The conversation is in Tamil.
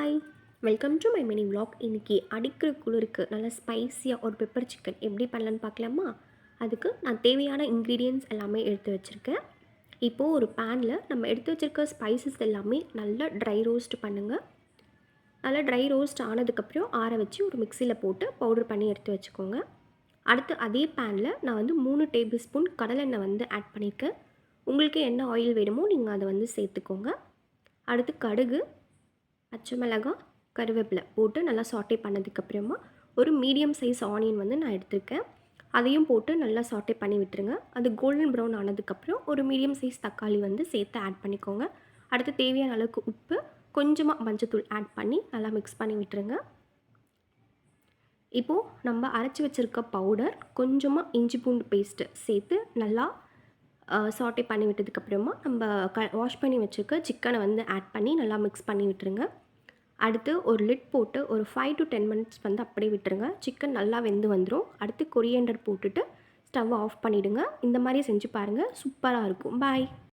Hi, welcome to my mini vlog. இன்றைக்கி அடிக்கிற குளிருக்கு நல்லா ஸ்பைஸியாக ஒரு பெப்பர் சிக்கன் எப்படி பண்ணலான்னு பார்க்கலாமா? அதுக்கு நான் தேவையான இன்க்ரீடியன்ட்ஸ் எல்லாமே எடுத்து வச்சுருக்கேன். இப்போது ஒரு பேனில் நம்ம எடுத்து வச்சுருக்க ஸ்பைசஸ் எல்லாமே நல்லா ட்ரை ரோஸ்ட் பண்ணுங்கள். நல்லா ட்ரை ரோஸ்ட் ஆனதுக்கப்புறம் ஆற வச்சு ஒரு மிக்சியில் போட்டு பவுடர் பண்ணி எடுத்து வச்சுக்கோங்க. அடுத்து அதே பேனில் நான் 3 டேபிள் ஸ்பூன் கடலெண்ணெய் ஆட் பண்ணியிருக்கேன். உங்களுக்கு என்ன ஆயில் வேணுமோ நீங்கள் அதை சேர்த்துக்கோங்க. அடுத்து கடுகு, பச்சை மிளகாய், கருவேப்பிலை போட்டு நல்லா சாட்டே பண்ணதுக்கப்புறமா ஒரு மீடியம் சைஸ் ஆனியன் நான் எடுத்திருக்கேன். அதையும் போட்டு நல்லா சாட்டே பண்ணி விட்டுருங்க. அது கோல்டன் ப்ரௌன் ஆனதுக்கப்புறம் ஒரு மீடியம் சைஸ் தக்காளி சேர்த்து ஆட் பண்ணிக்கோங்க. அடுத்து தேவையான அளவுக்கு உப்பு, கொஞ்சமாக மஞ்சத்தூள் ஆட் பண்ணி நல்லா மிக்ஸ் பண்ணி விட்டுருங்க. இப்போது நம்ம அரைச்சி வச்சுருக்க பவுடர், கொஞ்சமாக இஞ்சி பூண்டு பேஸ்ட்டு சேர்த்து நல்லா சாட்டே பண்ணி விட்டதுக்கப்புறமா நம்ம வாஷ் பண்ணி வச்சுருக்க சிக்கனை ஆட் பண்ணி நல்லா மிக்ஸ் பண்ணி விட்டுருங்க. அடுத்து ஒரு லிட் போட்டு ஒரு 5 to 10 மினிட்ஸ் அப்படியே விட்டுருங்க. சிக்கன் நல்லா வெந்து வந்துடும். அடுத்து கொரியண்டர் போட்டுட்டு ஸ்டவ் ஆஃப் பண்ணிவிடுங்க. இந்த மாதிரி செஞ்சு பாருங்கள், சூப்பராக இருக்கும். பாய்.